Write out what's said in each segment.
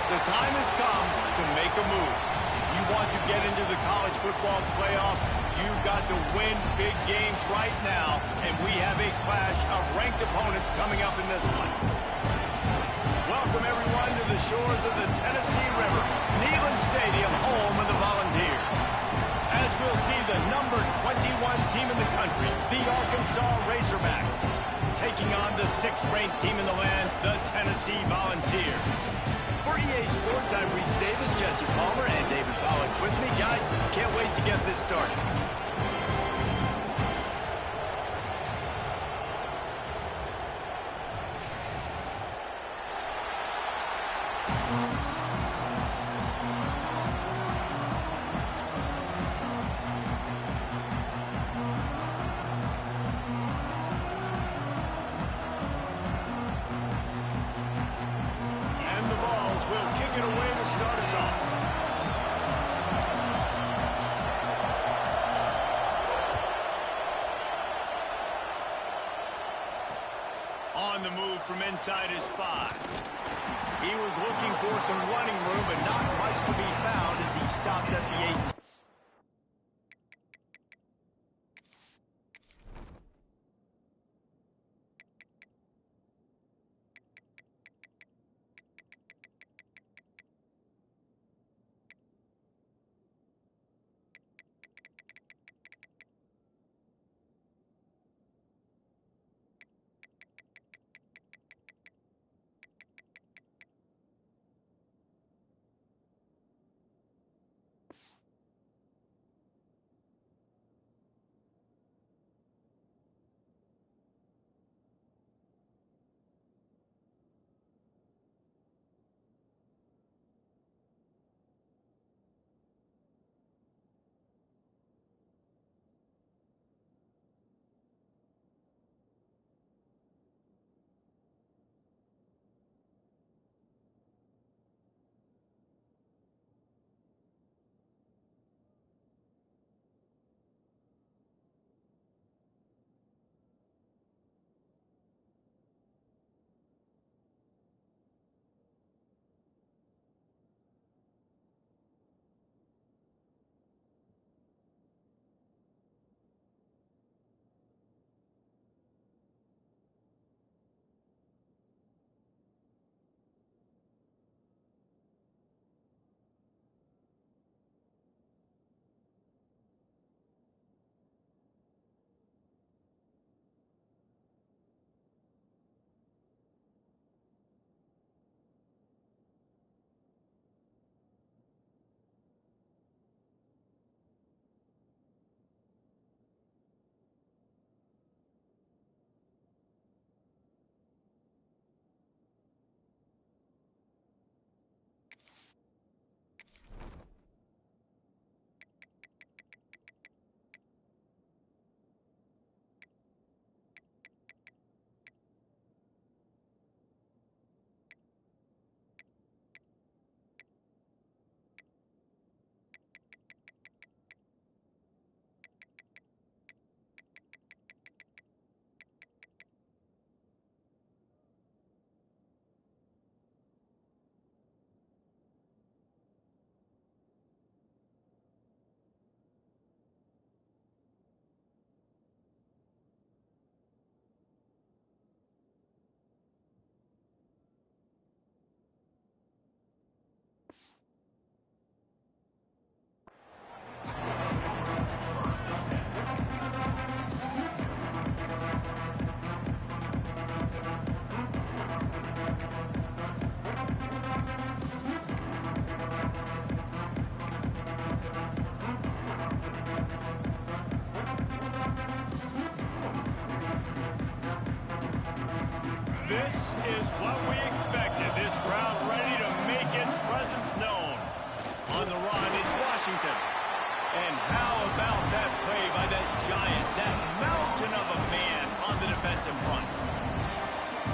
The time has come to make a move. If you want to get into the college football playoff, you've got to win big games right now, and we have a clash of ranked opponents coming up in this one. Welcome, everyone, to the shores of the Tennessee River, Neyland Stadium, home of the Volunteers. As we'll see the number 21 team in the country, the Arkansas Razorbacks, taking on the 6th-ranked team in the land, the Tennessee Volunteers. For EA Sports, I'm Reese Davis, Jesse Palmer, and David Pollack with me. Guys, can't wait to get this started. On the move from inside his 5. He was looking for some running room, but not much to be found as he stopped at the 8. This is what we expected. This crowd ready to make its presence known. On the run, it's Washington. And how about that play by that giant, that mountain of a man on the defensive front?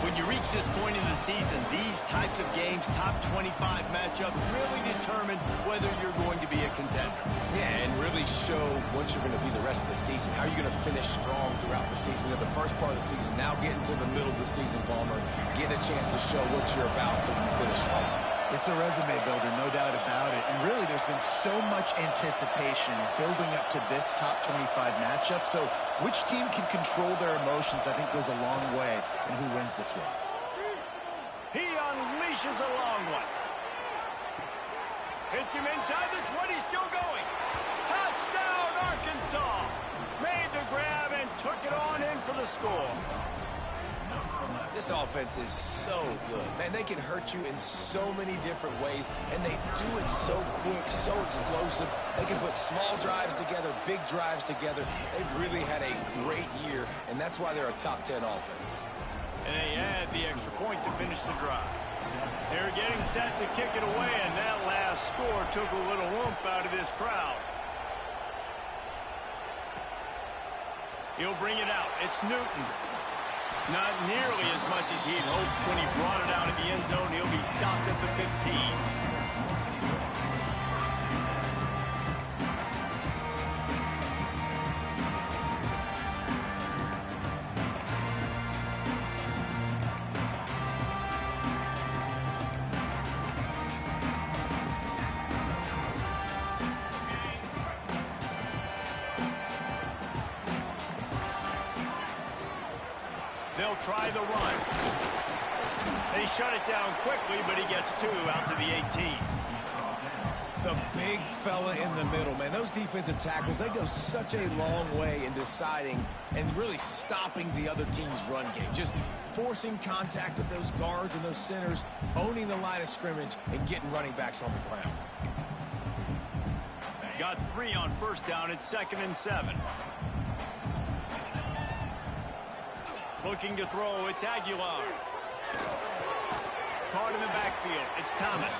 When you reach this point in the season, these types of games, top 25 matchups, really determine whether you're going to be a contender. Yeah, and really show what you're going to be the rest of the season. How are you going to finish strong throughout the season? You know, the first part of the season, now getting to the middle of the season, Palmer, getting a chance to show what you're about so you can finish strong. It's a resume builder, no doubt about it. And really, there's been so much anticipation building up to this top 25 matchup. So which team can control their emotions, I think, goes a long way in who wins this one. He unleashes a long one. Hits him inside the 20, still going. Touchdown, Arkansas. Made the grab and took it on in for the score. This offense is so good. Man, they can hurt you in so many different ways, and they do it so quick, so explosive. They can put small drives together, big drives together. They've really had a great year, and that's why they're a top 10 offense. And they add the extra point to finish the drive. They're getting set to kick it away, and that last score took a little oomph out of this crowd. He'll bring it out. It's Newton. Not nearly as much as he'd hoped when he brought it out of the end zone. He'll be stopped at the 15. They'll try the run. They shut it down quickly, but he gets 2 out to the 18. The big fella in the middle, man. Those defensive tackles, they go such a long way in deciding and really stopping the other team's run game. Just forcing contact with those guards and those centers, owning the line of scrimmage, and getting running backs on the ground. Got 3 on first down. It's 2nd and 7. Looking to throw, it's Aguilar. Caught in the backfield, it's Thomas.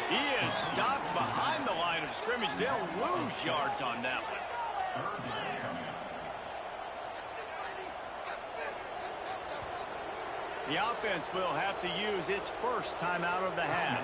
He is stopped behind the line of scrimmage. They'll lose yards on that one. The offense will have to use its first timeout of the half.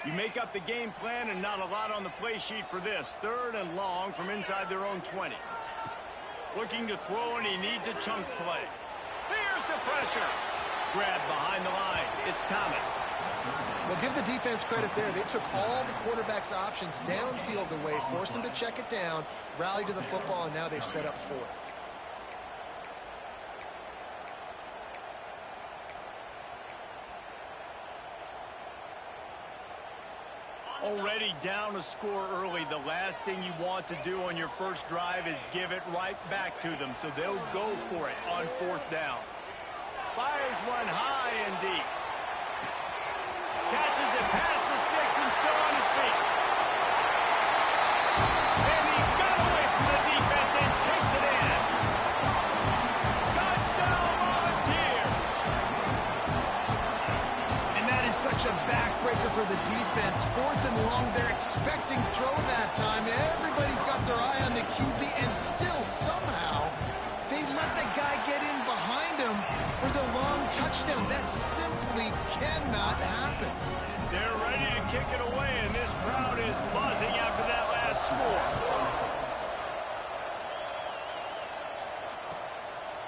You make up the game plan and not a lot on the play sheet for this. 3rd and long from inside their own 20. Looking to throw, and he needs a chunk play. There's the pressure. Grabbed behind the line. It's Thomas. Well, give the defense credit there. They took all the quarterback's options downfield away, forced them to check it down, rally to the football, and now they've set up 4th. Already down a score early. The last thing you want to do on your first drive is give it right back to them, so they'll go for it on 4th down. Fires one high and deep. Catches it past the sticks and still on his feet. And he got away from the defense and takes it in. Touchdown, Volunteers! And that is such a backbreaker for the defense. 4th and long, they're expecting throw that time. Everybody's got their eye on the QB, and still somehow they let the guy get in behind him for the long touchdown. That simply cannot happen. They're ready to kick it away, and this crowd is buzzing after that last score.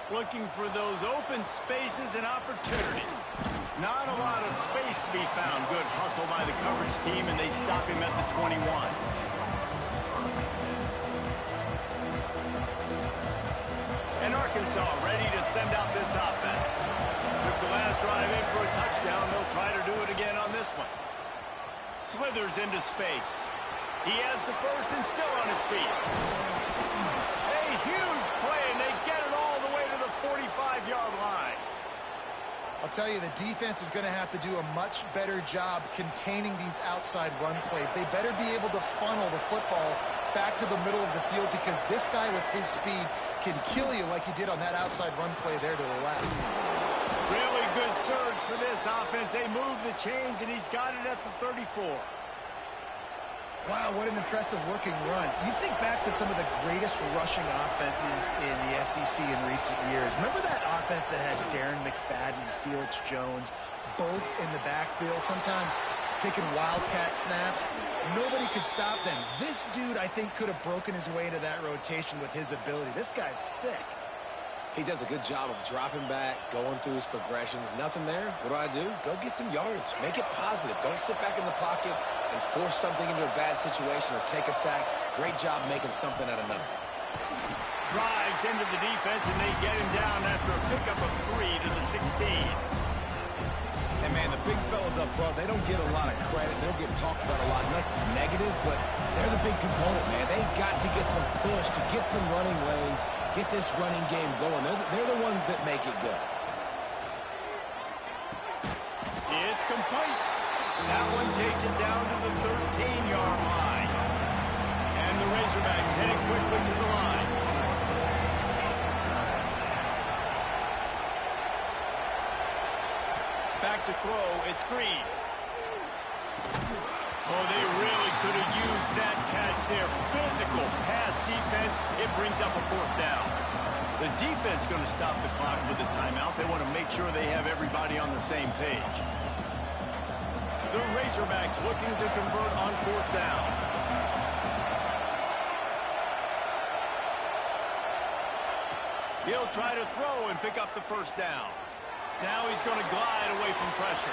Looking for those open spaces and opportunity. Not a lot of space to be found. Good hustle by the coverage team, and they stop him at the 21. And Arkansas ready to send out this offense. Took the last drive in for a touchdown. They'll try to do it again on this one. Slithers into space. He has the first and still on his feet. A huge play, and they get it all the way to the 45-yard line. I'll tell you, the defense is going to have to do a much better job containing these outside run plays. They better be able to funnel the football back to the middle of the field, because this guy with his speed can kill you like he did on that outside run play there to the left. Really good surge for this offense. They move the chains, and he's got it at the 34. Wow, what an impressive-looking run. You think back to some of the greatest rushing offenses in the SEC in recent years. Remember that defense that had Darren McFadden and Felix Jones both in the backfield, sometimes taking wildcat snaps. Nobody could stop them. This dude, I think, could have broken his way into that rotation with his ability. This guy's sick. He does a good job of dropping back, going through his progressions. Nothing there. What do? Go get some yards. Make it positive. Don't sit back in the pocket and force something into a bad situation or take a sack. Great job making something out of nothing. Drives into the defense, and they get him down after a pickup of 3 to the 16. And, man, the big fellas up front, they don't get a lot of credit. They don't get talked about a lot unless it's negative, but they're the big component, man. They've got to get some push, to get some running lanes, get this running game going. They're the ones that make it go. It's complete. That one takes it down to the 13-yard line. And the Razorbacks heading quickly to the line. Back to throw, it's Green. Oh, they really could have used that catch there. Physical pass defense. It brings up a 4th down. The defense going to stop the clock with a timeout. They want to make sure they have everybody on the same page. The Razorbacks looking to convert on 4th down. He'll try to throw and pick up the 1st down. Now he's going to glide away from pressure.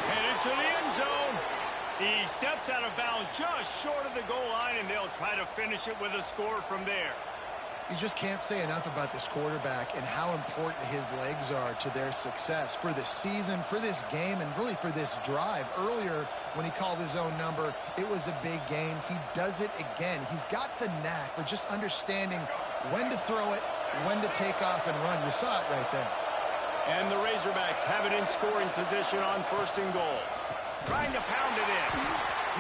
Headed to the end zone. He steps out of bounds just short of the goal line, and they'll try to finish it with a score from there. You just can't say enough about this quarterback and how important his legs are to their success for this season, for this game, and really for this drive. Earlier, when he called his own number, it was a big gain. He does it again. He's got the knack for just understanding when to throw it, when to take off and run. You saw it right there. And the Razorbacks have it in scoring position on 1st and goal. Trying to pound it in.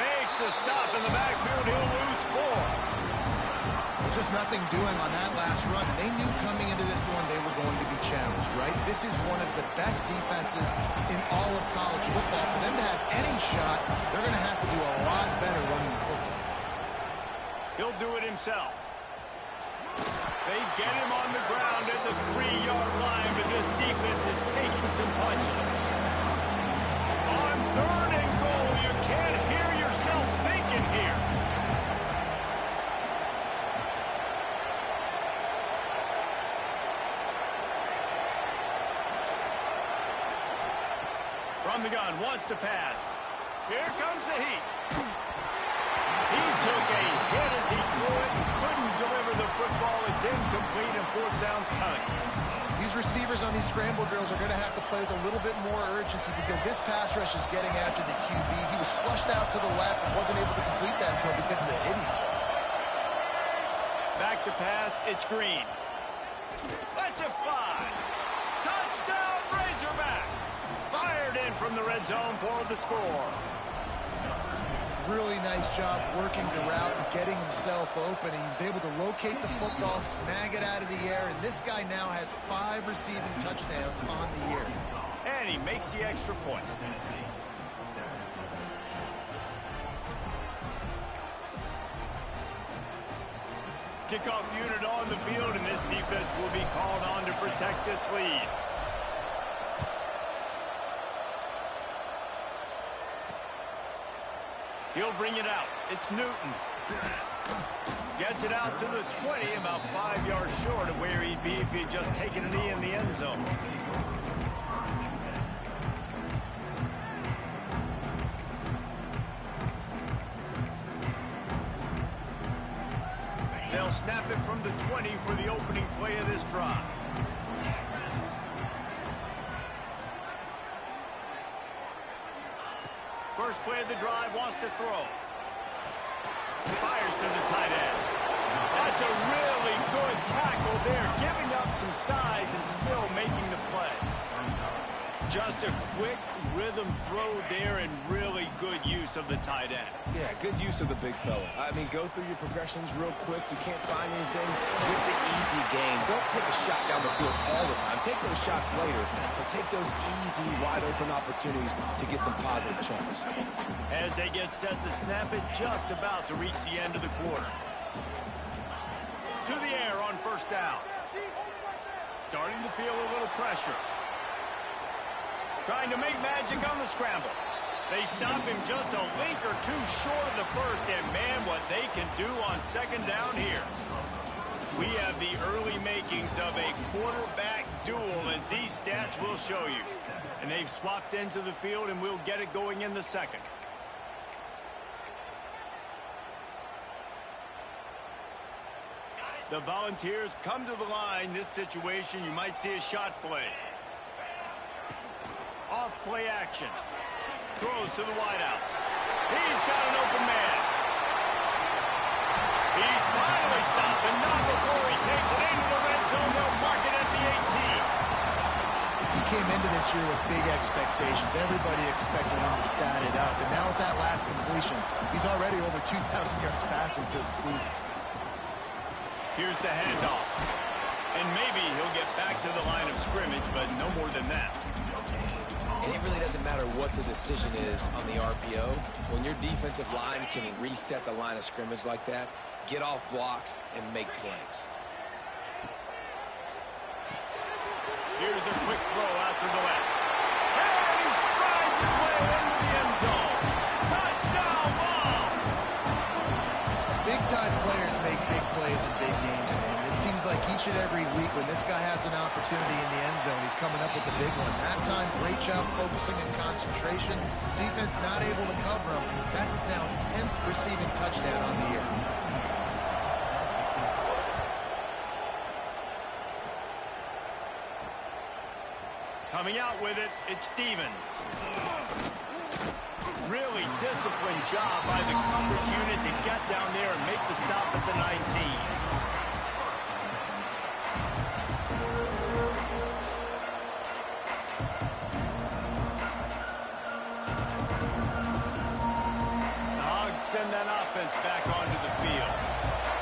Makes a stop in the backfield. He'll lose 4. Just nothing doing on that last run. They knew coming into this one they were going to be challenged, right? This is one of the best defenses in all of college football. For them to have any shot, they're going to have to do a lot better running the football. He'll do it himself. They get him on the ground at the 3-yard line, but this defense is taking some punches. On 3rd and goal, you can't hear yourself thinking here. From the gun, wants to pass. Here comes the heat. He took a hit as he threw it and couldn't deliver the football. It's incomplete and 4th down's coming. These receivers on these scramble drills are going to have to play with a little bit more urgency because this pass rush is getting after the QB. He was flushed out to the left and wasn't able to complete that throw because of the hit he took. Back to pass, it's Green. Let's it fly. Touchdown Razorbacks. Fired in from the red zone for the score. Really nice job working the route and getting himself open. He was able to locate the football, snag it out of the air, and this guy now has 5 receiving touchdowns on the year. And he makes the extra point. Kickoff unit on the field, and this defense will be called on to protect this lead. He'll bring it out. It's Newton. Gets it out to the 20, about 5 yards short of where he'd be if he'd just taken a knee in the end zone. They'll snap it from the 20 for the opening play of this drive. First play of the drive, wants to throw. Fires to the tight end. That's a really good tackle there, giving up some size and still making the play. Just a quick rhythm throw there and really good use of the tight end. Yeah, good use of the big fella. I mean, go through your progressions real quick. You can't find anything. Get the easy game. Don't take a shot down the field all the time. Take those shots later, but take those easy, wide-open opportunities to get some positive chunks. As they get set to snap it, just about to reach the end of the quarter. To the air on 1st down. starting to feel a little pressure. Trying to make magic on the scramble. They stop him just a link or two short of the first, and man, what they can do on second down here. We have the early makings of a quarterback duel, as these stats will show you. And they've swapped ends of the field, and we'll get it going in the second. The Volunteers come to the line. This situation, you might see a shot play. Off play action. Throws to the wideout. He's got an open man. He's finally stopped, and not before he takes it into the red zone. They'll mark it at the 18. He came into this year with big expectations. Everybody expected him to stat it up. And now with that last completion, he's already over 2,000 yards passing for the season. Here's the handoff. And maybe he'll get back to the line of scrimmage, but no more than that. And it really doesn't matter what the decision is on the RPO. When your defensive line can reset the line of scrimmage like that, get off blocks and make plays. Here's a quick throw out to the left. And he strides his way into the end zone. Touchdown ball! Big-time players make big plays in big games, man. It seems like each and every week when this guy has an opportunity in the end zone, he's coming up with the big one. That time, great job focusing and concentration. Defense not able to cover him. That's his now 10th receiving touchdown on the year. Coming out with it, it's Stevens. Really disciplined job by the coverage unit to get down there and make the stop at the 19. Send that offense back onto the field.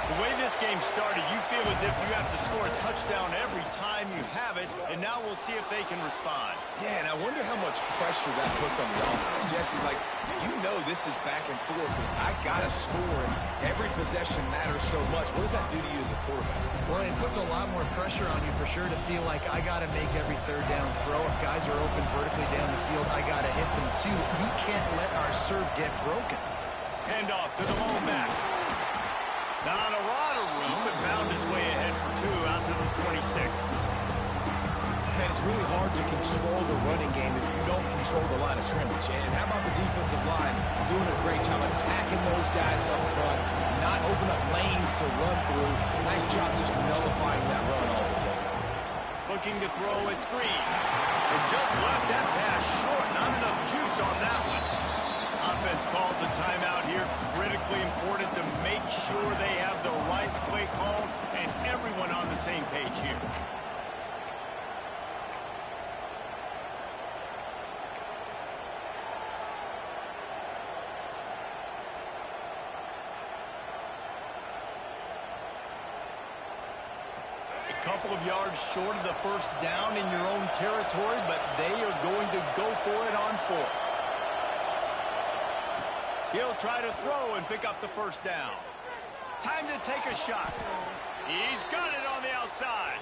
The way this game started, you feel as if you have to score a touchdown every time you have it, and now we'll see if they can respond. Yeah, and I wonder how much pressure that puts on the offense. Jesse, like, you know this is back and forth, and I got to score, and every possession matters so much. What does that do to you as a quarterback? Well, it puts a lot more pressure on you for sure to feel like I got to make every third down throw. If guys are open vertically down the field, I got to hit them too. We can't let our serve get broken. Handoff to the lone back. Not a lot of room, but found his way ahead for two out to the 26. Man, it's really hard to control the running game if you don't control the line of scrimmage. And how about the defensive line doing a great job attacking those guys up front, not open up lanes to run through. Nice job just nullifying that run altogether. Looking to throw, it's Green. It just left that pass short. Not enough juice on that one. Offense calls a timeout here. Critically important to make sure they have the right play called and everyone on the same page here. A couple of yards short of the first down in your own territory, but they are going to go for it on fourth. He'll try to throw and pick up the first down. Time to take a shot. He's got it on the outside.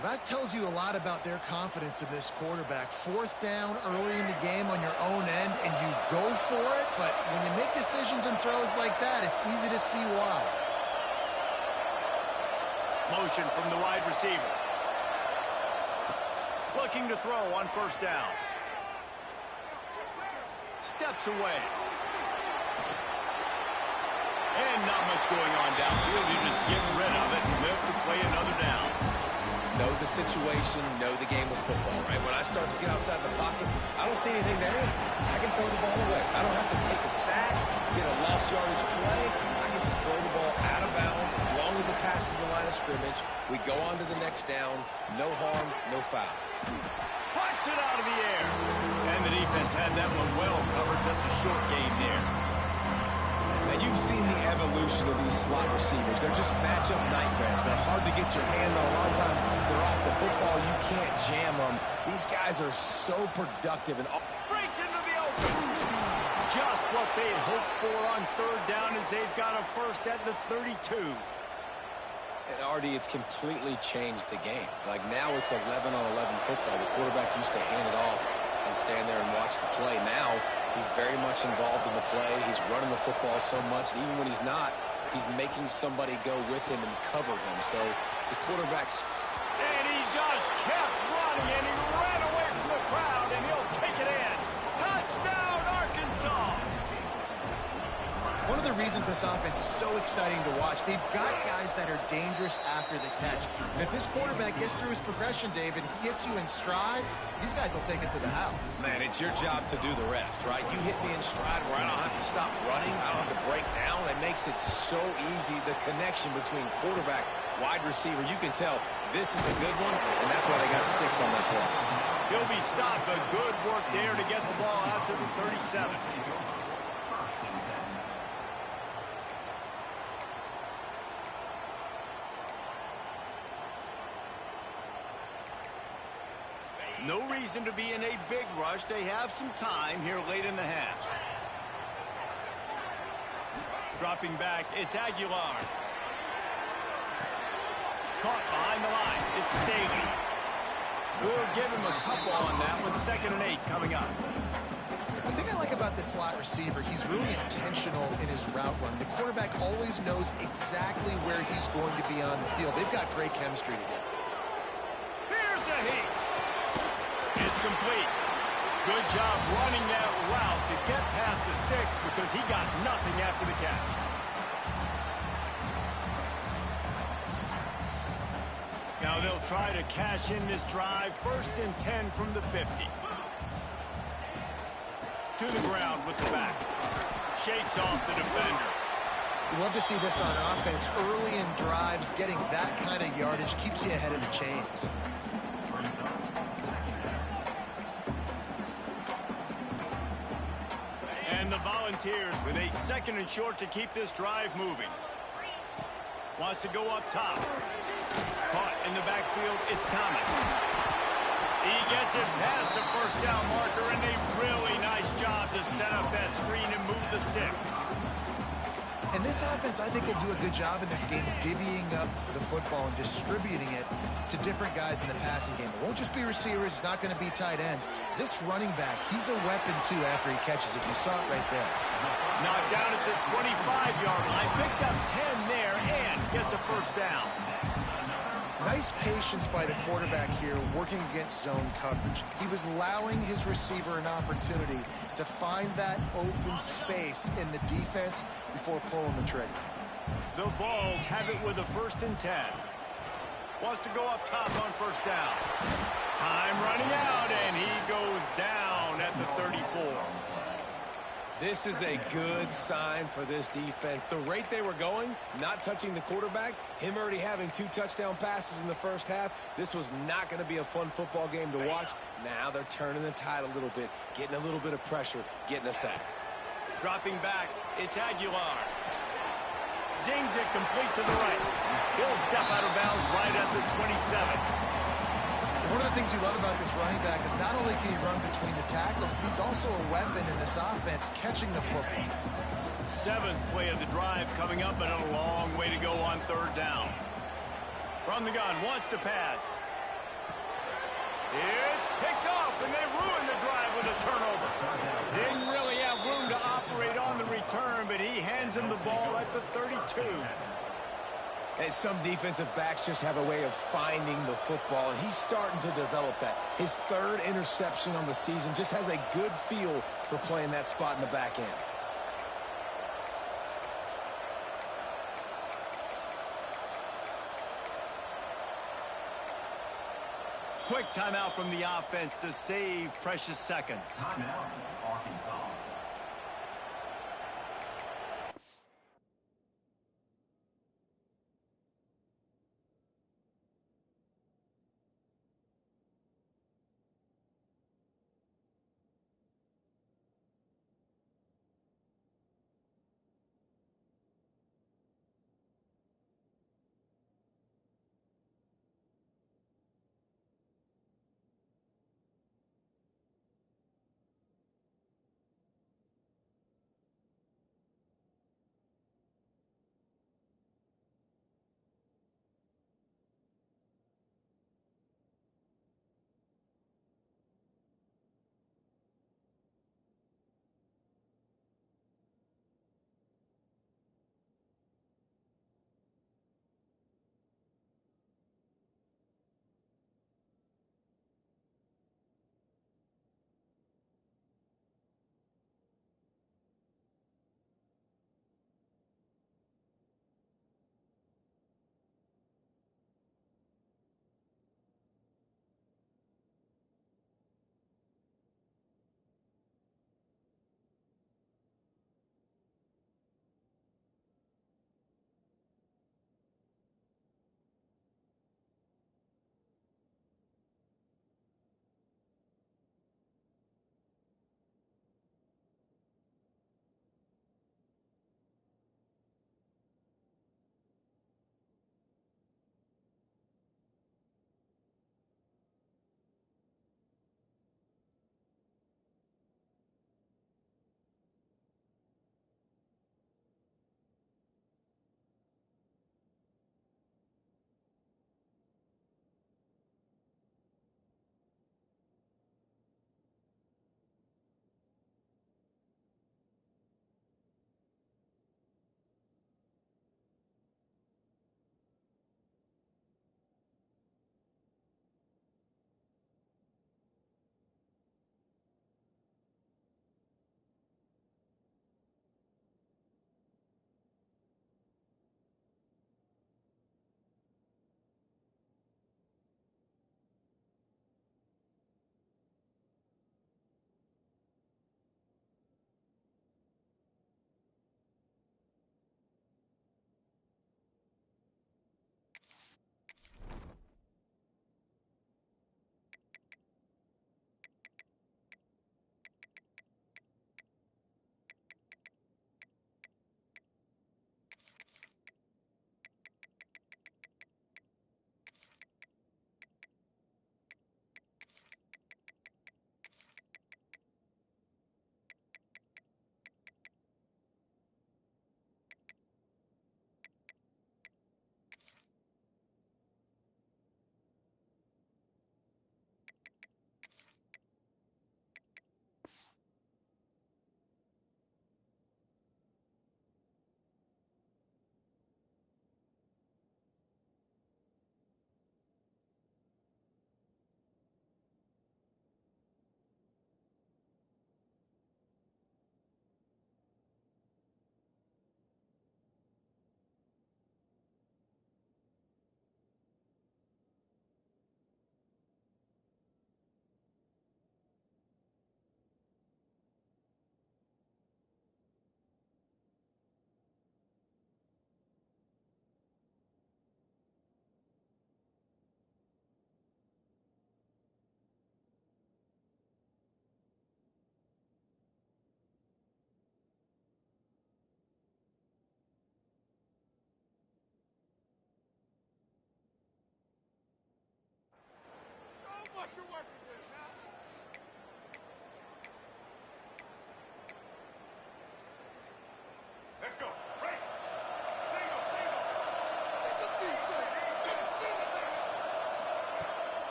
Well, that tells you a lot about their confidence in this quarterback. Fourth down early in the game on your own end, and you go for it. But when you make decisions and throws like that, it's easy to see why. Motion from the wide receiver. Looking to throw on first down. Steps away. And not much going on downfield. You just get rid of it and live to play another down. Know the situation, know the game of football, right? When I start to get outside the pocket, I don't see anything there. I can throw the ball away. I don't have to take a sack, get a lost yardage play. I can just throw the ball out of bounds as long as it passes the line of scrimmage. We go on to the next down. No harm, no foul. Puts it out of the air. And the defense had that one well covered. Just a short game there. Now, you've seen the evolution of these slot receivers. They're just matchup nightmares. They're hard to get your hand on. A lot of times, they're off the football. You can't jam them. These guys are so productive. And breaks into the open. Just what they'd hoped for on third down as they've got a first at the 32. And RD, it's completely changed the game. Like now it's 11-on-11 football. The quarterback used to hand it off and stand there and watch the play. Now he's very much involved in the play. He's running the football so much, and even when he's not, he's making somebody go with him and cover him. So the quarterback's... And he just kept running, and he ran away from the crowd, and he'll take it in. Touchdown, Arkansas! One of the reasons this offense is so exciting to watch, they've got guys that are dangerous after the catch. And if this quarterback gets through his progression, David, gets you in stride, these guys will take it to the house. Man, it's your job to do the rest, right? You hit me in stride where I don't have to stop running. I don't have to break down. It makes it so easy, the connection between quarterback, wide receiver. You can tell this is a good one, and that's why they got 6 on that play. He'll be stopped, but good work there to get the ball out to the 37. No reason to be in a big rush. They have some time here late in the half. Dropping back, it's Aguilar. Caught behind the line. It's Staley. We'll give him a couple on that one. 2nd and 8 coming up. The thing I like about this slot receiver, he's really intentional in his route run. The quarterback always knows exactly where he's going to be on the field. They've got great chemistry together. Here's a heat. It's complete. Good job running that route to get past the sticks because he got nothing after the catch. Now they'll try to cash in this drive. 1st and 10 from the 50. To the ground with the back. Shakes off the defender. You love to see this on offense. Early in drives, getting that kind of yardage keeps you ahead of the chains. And the Volunteers with a 2nd and short to keep this drive moving. Wants to go up top. Caught in the backfield, it's Thomas. He gets it past the 1st down marker, and a really nice job to set up that screen and move the sticks. And this offense, I think, will do a good job in this game divvying up the football and distributing it to different guys in the passing game. It won't just be receivers. It's not going to be tight ends. This running back, he's a weapon, too, after he catches it. You saw it right there. Knocked down at the 25-yard line. Picked up 10 there and gets a 1st down. Nice patience by the quarterback here working against zone coverage. He was allowing his receiver an opportunity to find that open space in the defense before pulling the trigger. The Vols have it with a 1st and 10. Wants to go up top on 1st down. Time running out, and he goes down at the 34. This is a good sign for this defense. The rate they were going, not touching the quarterback, him already having 2 touchdown passes in the 1st half, this was not going to be a fun football game to watch. Now they're turning the tide a little bit, getting a little bit of pressure, getting a sack. Dropping back, it's Aguilar. Zings it complete to the right. He'll step out of bounds right at the 27. One of the things you love about this running back is not only can he run between the tackles, but he's also a weapon in this offense, catching the football. 7th play of the drive coming up, and a long way to go on 3rd down. From the gun, wants to pass. It's picked off, and they ruined the drive with a turnover. Didn't really have room to operate on the return, but he hands him the ball at the 32. And some defensive backs just have a way of finding the football, and he's starting to develop that. His 3rd interception on the season, just has a good feel for playing that spot in the back end. Quick timeout from the offense to save precious seconds. Timeout, Arkansas.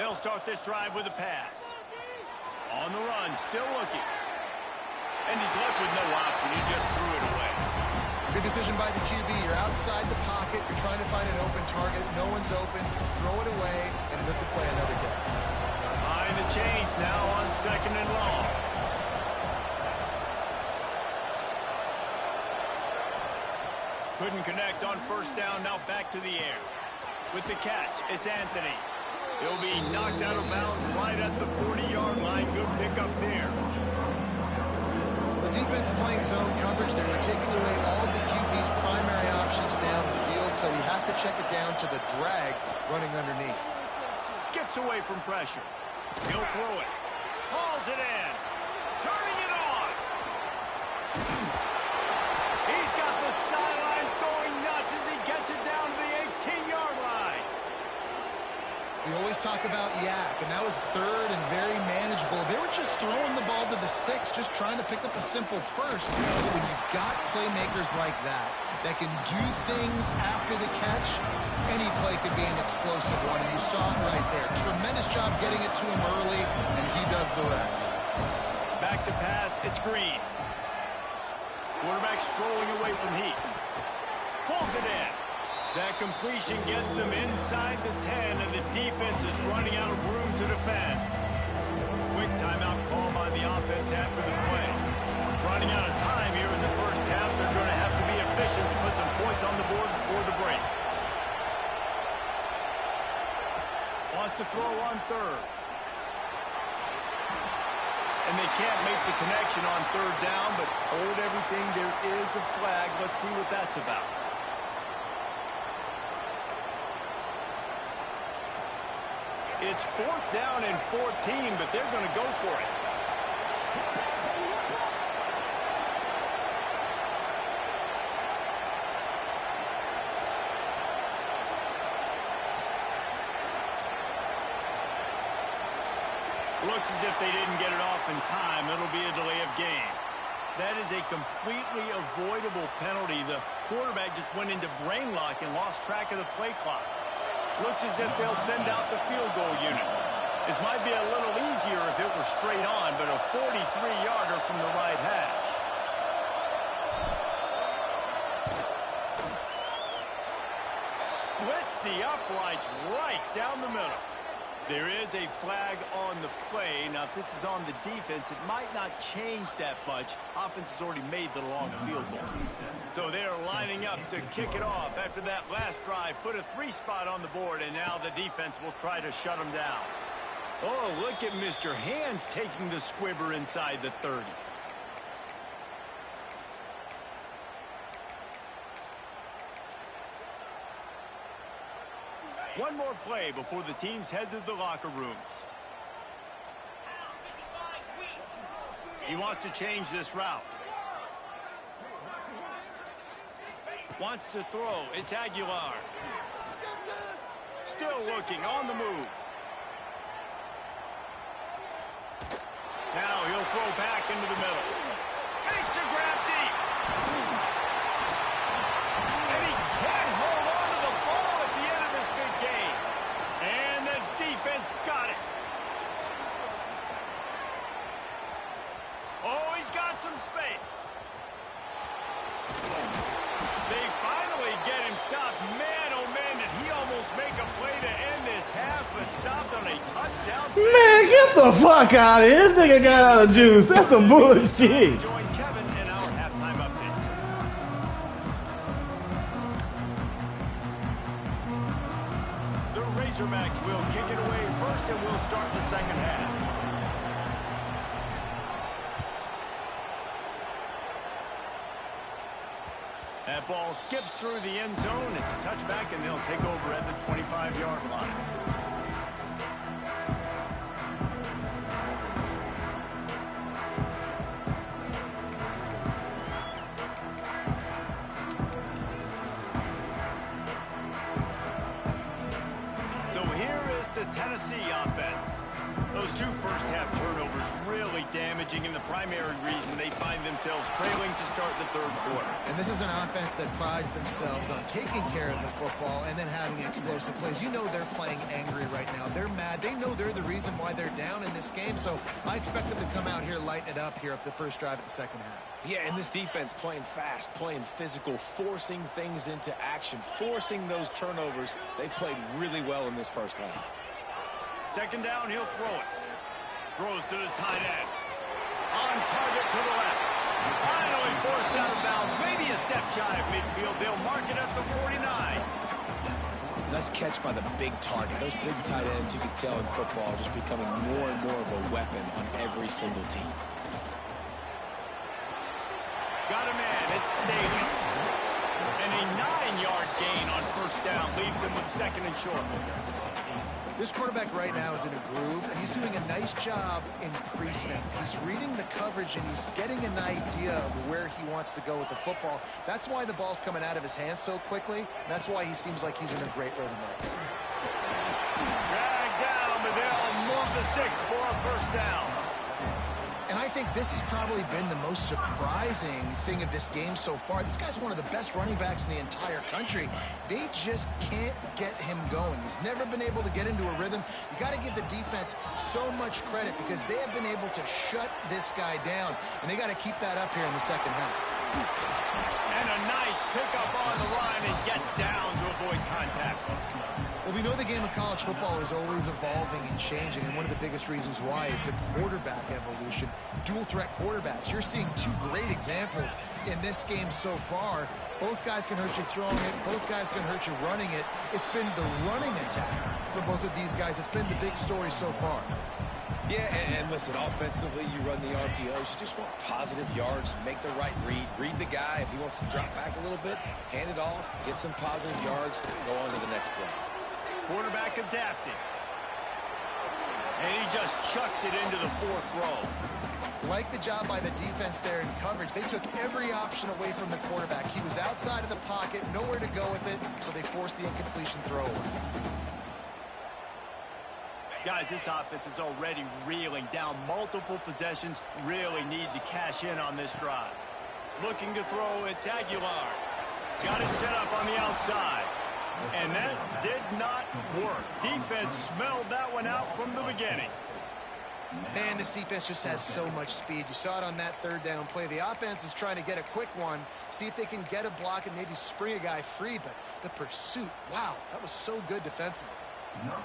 They'll start this drive with a pass. On the run, still looking. And he's left with no option. He just threw it away. Good decision by the QB. You're outside the pocket. You're trying to find an open target. No one's open. Throw it away and live to play another day. Behind the chains now on 2nd and long. Couldn't connect on 1st down. Now back to the air. With the catch, it's Anthony. He'll be knocked out of bounds right at the 40-yard line. Good pickup there. The defense playing zone coverage. They're taking away all of the QB's primary options down the field, so he has to check it down to the drag running underneath. Skips away from pressure. He'll throw it. Hauls it in. Turning it on. He's got the sidelines going nuts as he gets it down to the 18-yard line. We always talk about yak, and that was 3rd and very manageable. They were just throwing the ball to the sticks, just trying to pick up a simple first. But when you've got playmakers like that can do things after the catch, any play could be an explosive one, and you saw it right there. Tremendous job getting it to him early, and he does the rest. Back to pass, it's Green. Quarterback strolling away from Heath. Pulls it in. That completion gets them inside the 10, and the defense is running out of room to defend. Quick timeout call by the offense after the play. Running out of time here in the 1st half. They're going to have to be efficient to put some points on the board before the break. Wants to throw on 3rd. And they can't make the connection on 3rd down, but hold everything. There is a flag. Let's see what that's about. It's 4th down and 14, but they're going to go for it. Looks as if they didn't get it off in time. It'll be a delay of game. That is a completely avoidable penalty. The quarterback just went into brain lock and lost track of the play clock. Looks as if they'll send out the field goal unit. This might be a little easier if it were straight on, but a 43-yarder from the right hash. Splits the uprights right down the middle. There is a flag on the play. Now, if this is on the defense, it might not change that much. Offense has already made the long field goal. So they're lining up to kick it off after that last drive. Put a 3-spot on the board, and now the defense will try to shut them down. Oh, look at Mr. Hands taking the squibber inside the 30. One more play before the teams head to the locker rooms. He wants to change this route. Wants to throw. It's Aguilar. Still looking on the move. Now he'll throw back into the middle. Makes a grab deep. And he can't hold on to the ball at the end of this big game. And the defense got it. Oh, he's got some space. They finally get him stopped. Man, oh man, did he almost make a play to end this half, but stopped on a touchdown. Man, get the fuck out of here. This nigga got out of juice. That's some bullshit. Join Kevin in our halftime update. The Razorbacks will kick it away first, and we'll start the 2nd half. That ball skips through the end zone. It's a touchback, and they'll take over at the 25-yard line. So here is the Tennessee offense. Those 2 first-half turnovers really damage damaging and the primary reason they find themselves trailing to start the third quarter. And this is an offense that prides themselves on taking care of the football and then having explosive plays. You know they're playing angry right now. They're mad. They know they're the reason why they're down in this game, so I expect them to come out here, lighten it up here at the first drive of the second half. Yeah, and this defense playing fast, playing physical, forcing things into action, forcing those turnovers. They played really well in this first half. Second down, he'll throw it. Throws to the tight end. On target to the left. Finally forced out of bounds. Maybe a step shy of midfield. They'll mark it at the 49. Nice catch by the big target. Those big tight ends, you can tell in football, just becoming more and more of a weapon on every single team. Got a man. It's Staley. And a 9-yard gain on first down leaves him with second and short. This quarterback right now is in a groove, and he's doing a nice job in pre-snap. He's reading the coverage, and he's getting an idea of where he wants to go with the football. That's why the ball's coming out of his hands so quickly, and that's why he seems like he's in a great rhythm right now. Dragged down, but they'll move the sticks for a first down. And I think this has probably been the most surprising thing of this game so far. This guy's one of the best running backs in the entire country. They just can't get him going. He's never been able to get into a rhythm. You got to give the defense so much credit because they have been able to shut this guy down, and they got to keep that up here in the second half. And a nice pickup on the line and gets down to avoid contact. Well, we know the game of college football is always evolving and changing, and one of the biggest reasons why is the quarterback evolution. Dual threat quarterbacks. You're seeing two great examples in this game so far. Both guys can hurt you throwing it. Both guys can hurt you running it. It's been the running attack for both of these guys that's been the big story so far. Yeah, and listen, offensively, you run the RPOs. You just want positive yards, make the right read the guy. If he wants to drop back a little bit, hand it off, get some positive yards, go on to the next play. Quarterback adapting. And he just chucks it into the fourth row. Like the job by the defense there in coverage. They took every option away from the quarterback. He was outside of the pocket, nowhere to go with it, so they forced the incompletion throw away. Guys, this offense is already reeling down multiple possessions. Really need to cash in on this drive. Looking to throw, it's Aguilar. Got it set up on the outside. And that did not work. Defense smelled that one out from the beginning. Man, this defense just has so much speed. You saw it on that third down play. The offense is trying to get a quick one, see if they can get a block and maybe spring a guy free. But the pursuit, wow, that was so good defensively.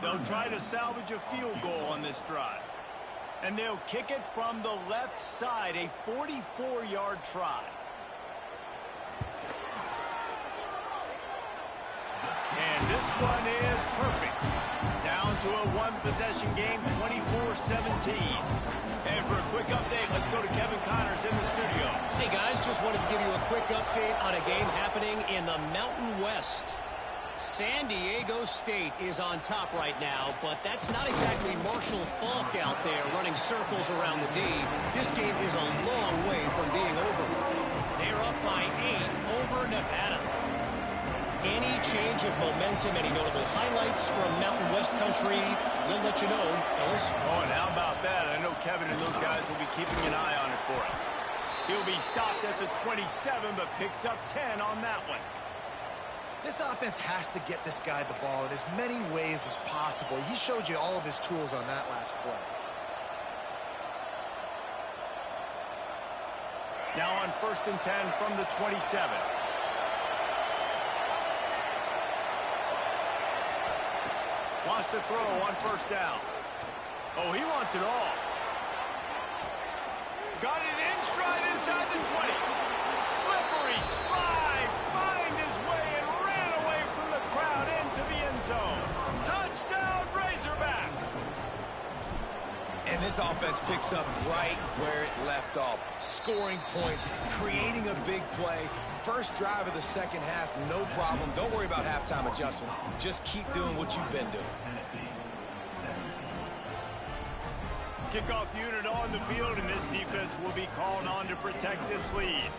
They'll try to salvage a field goal on this drive. And they'll kick it from the left side, a 44-yard try. And this one is perfect. Down to a one-possession game, 24-17. And for a quick update, let's go to Kevin Connors in the studio. Hey, guys, just wanted to give you a quick update on a game happening in the Mountain West. San Diego State is on top right now, but that's not exactly Marshall Faulk out there running circles around the D. This game is a long way from being over. They're up by 8 over Nevada. Any change of momentum, any notable highlights from Mountain West country, we'll let you know, fellas. Oh, and how about that? I know Kevin and those guys will be keeping an eye on it for us. He'll be stopped at the 27, but picks up 10 on that one. This offense has to get this guy the ball in as many ways as possible. He showed you all of his tools on that last play. Now on 1st and 10 from the 27. Wants to throw on first down. Oh, he wants it all. Got it in stride inside the 20. Slippery slide. Find his way and ran away from the crowd into the end zone. Touchdown, Razorbacks. And this offense picks up right where it left off. Scoring points, creating a big play. First drive of the second half, no problem. Don't worry about halftime adjustments. Just keep doing what you've been doing. Kickoff unit on the field, and this defense will be called on to protect this lead.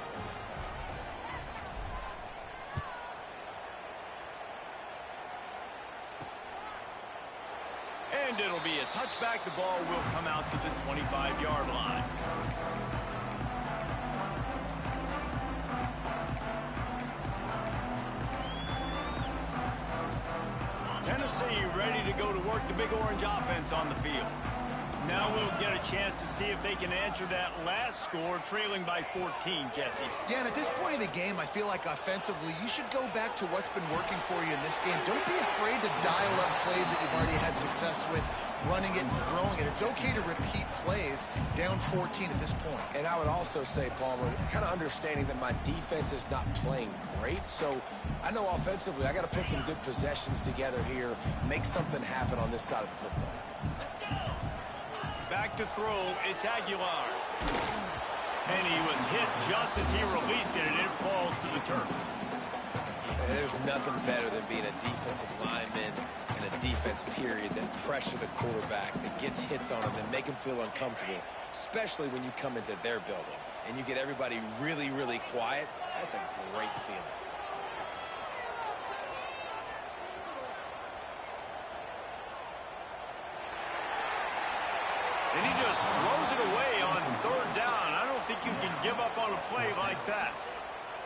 And it'll be a touchback. The ball will come out to the 25-yard line. Tennessee ready to go to work the Big Orange offense on the field. Now we'll get a chance to see if they can answer that last score, trailing by 14, Jesse. Yeah, and at this point of the game, I feel like offensively, you should go back to what's been working for you in this game. Don't be afraid to dial up plays that you've already had success with, running it and throwing it. It's okay to repeat plays down 14 at this point. And I would also say, Palmer, kind of understanding that my defense is not playing great, so I know offensively I got to put some good possessions together here, make something happen on this side of the football. Back to throw, it's Aguilar. And he was hit just as he released it, and it falls to the turf. There's nothing better than being a defensive lineman and a defense period that pressure the quarterback, that gets hits on him and make him feel uncomfortable, especially when you come into their building and you get everybody really, really quiet. That's a great feeling. And he just throws it away on third down. I don't think you can give up on a play like that.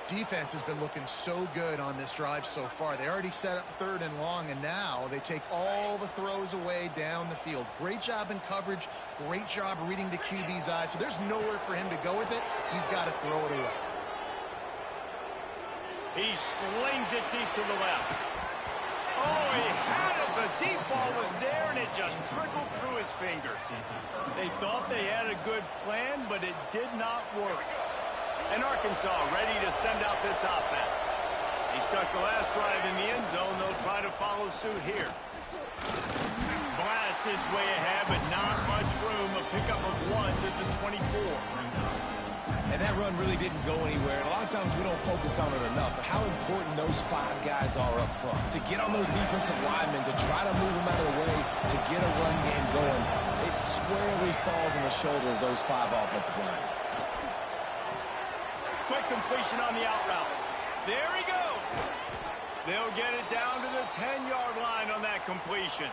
Defense has been looking so good on this drive so far. They already set up 3rd and long, and now they take all the throws away down the field. Great job in coverage. Great job reading the QB's eyes. So there's nowhere for him to go with it. He's got to throw it away. He slings it deep to the left. Oh, he had it. The deep ball was there, and it just trickled through his fingers. They thought they had a good plan, but it did not work. And Arkansas ready to send out this offense. He stuck the last drive in the end zone. They'll try to follow suit here. Blast his way ahead, but not much room. A pickup of 1 to the 24. And that run really didn't go anywhere. And a lot of times we don't focus on it enough, but how important those 5 guys are up front. To get on those defensive linemen, to try to move them out of the way, to get a run game going, it squarely falls on the shoulder of those 5 offensive linemen. Quick completion on the out route. There he goes. They'll get it down to the 10-yard line on that completion.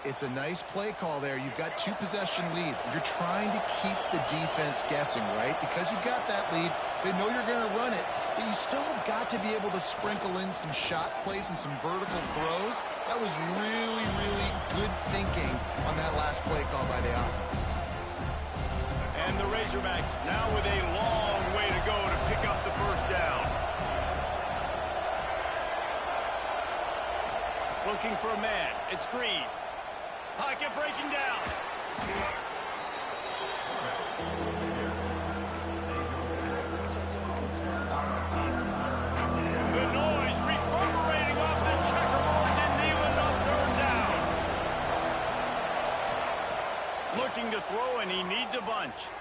It's a nice play call there. You've got 2-possession lead. You're trying to keep the defense guessing, right? Because you've got that lead, they know you're going to run it, but you still have got to be able to sprinkle in some shot plays and some vertical throws. That was really, really good thinking on that last play call by the offense. And the Razorbacks now with a long way to go to pick up the first down. Looking for a man. It's Green. Pocket breaking down. The noise reverberating off the checkerboards in Neyland on third down. Looking to throw, and he needs a bunch.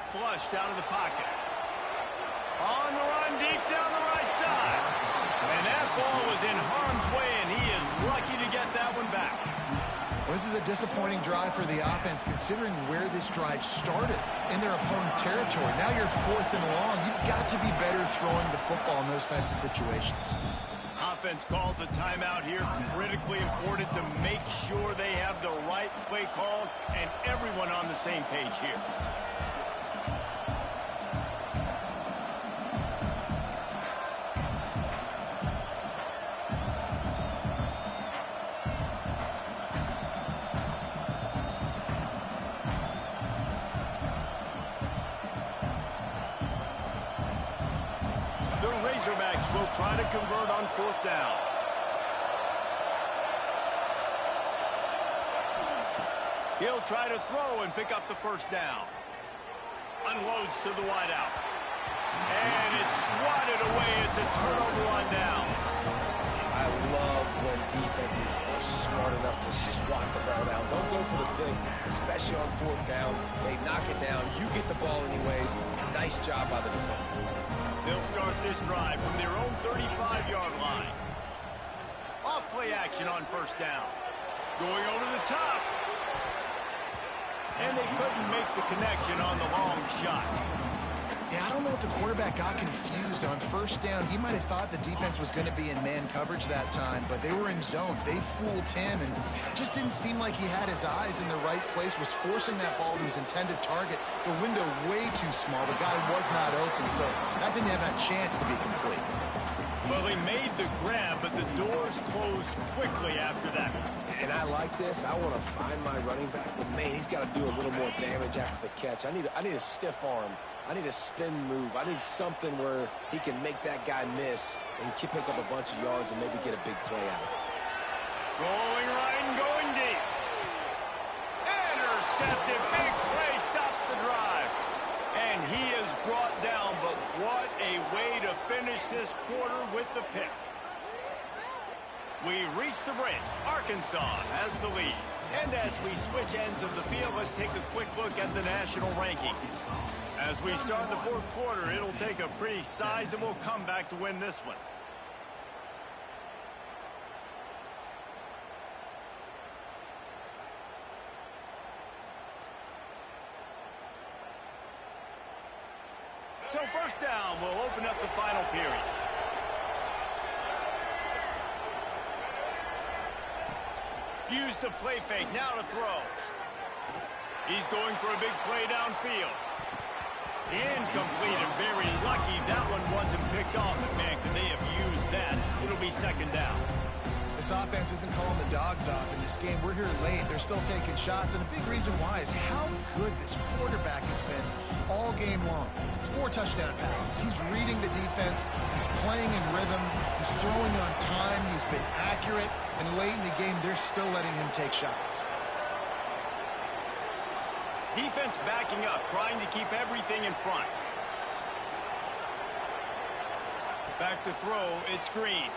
Flushed out of the pocket. On the run, deep down the right side. And that ball was in harm's way, and he is lucky to get that one back. Well, this is a disappointing drive for the offense, considering where this drive started in their opponent territory. Now you're 4th and long. You've got to be better throwing the football in those types of situations. Offense calls a timeout here. Critically important to make sure they have the right play called and everyone on the same page here. Razorbacks will try to convert on 4th down. He'll try to throw and pick up the first down. Unloads to the wideout. And it's swatted away. It's a turnover on downs. I love when defenses are smart enough to swat the ball down. Don't go for the pick, especially on 4th down. They knock it down. You get the ball anyways. Nice job by the defender. They'll start this drive from their own 35-yard line. Off play action on 1st down. Going over the top. And they couldn't make the connection on the long shot. Yeah, I don't know if the quarterback got confused on first down. He might have thought the defense was going to be in man coverage that time, but they were in zone. They fooled him, and just didn't seem like he had his eyes in the right place, was forcing that ball to his intended target. The window way too small. The guy was not open, so that didn't have a chance to be complete. Well, he made the grab, but the doors closed quickly after that. And I like this. I want to find my running back, but man, he's got to do a little more damage after the catch. I need a stiff arm. I need a spin move. I need something where he can make that guy miss and pick up a bunch of yards and maybe get a big play out of it. Rolling right and going deep. Intercepted. Big play stops the drive. And he is brought down, but what a way to finish this quarter with the pick. We reached the break. Arkansas has the lead. And as we switch ends of the field, let's take a quick look at the national rankings. As we start the fourth quarter, it'll take a pretty sizable comeback to win this one. So first down, we'll open up the final period. Use the play fake, now to throw. He's going for a big play downfield. Incomplete, and very lucky that one wasn't picked off. And man, could they have used that? It'll be second down. This offense isn't calling the dogs off in this game. We're here late. They're still taking shots, and a big reason why is how good this quarterback has been all game long. 4 touchdown passes. He's reading the defense. He's playing in rhythm. He's throwing on time. He's been accurate. And late in the game, they're still letting him take shots. Defense backing up, trying to keep everything in front. Back to throw, it's Green.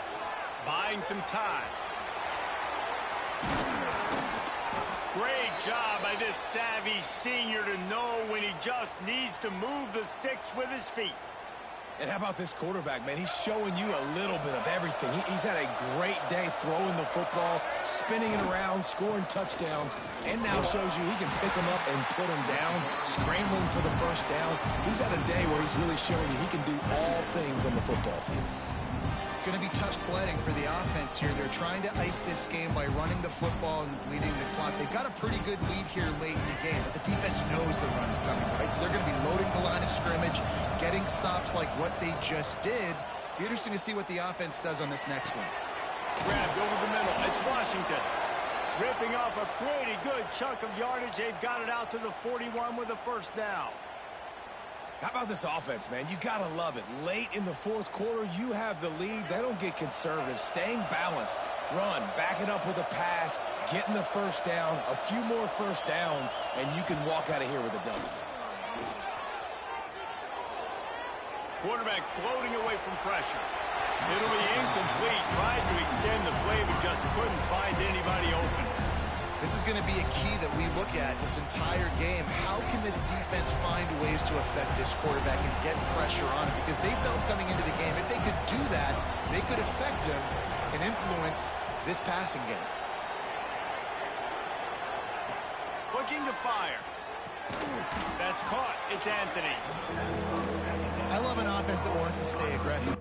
Buying some time. Great job by this savvy senior to know when he just needs to move the sticks with his feet. And how about this quarterback, man? He's showing you a little bit of everything. He's had a great day throwing the football, spinning it around, scoring touchdowns, and now shows you he can pick them up and put them down, scrambling for the first down. He's had a day where he's really showing you he can do all things on the football field. It's going to be tough sledding for the offense here. They're trying to ice this game by running the football and bleeding the clock. They've got a pretty good lead here late in the game, but the defense knows the run is coming, right? So they're going to be loading the line of scrimmage, getting stops like what they just did. Be interesting to see what the offense does on this next one. Grabbed over the middle. It's Washington. Ripping off a pretty good chunk of yardage. They've got it out to the 41 with a first down. How about this offense, man? You got to love it. Late in the fourth quarter, you have the lead. They don't get conservative. Staying balanced. Run, back it up with a pass, getting the first down, a few more first downs, and you can walk out of here with a W. Quarterback floating away from pressure. It'll be incomplete. Tried to extend the play, but just couldn't find anybody open. This is going to be a key that we look at this entire game. How can this defense find ways to affect this quarterback and get pressure on him? Because they felt coming into the game, if they could do that, they could affect him and influence this passing game. Looking to fire. That's caught. It's Anthony. I love an offense that wants to stay aggressive.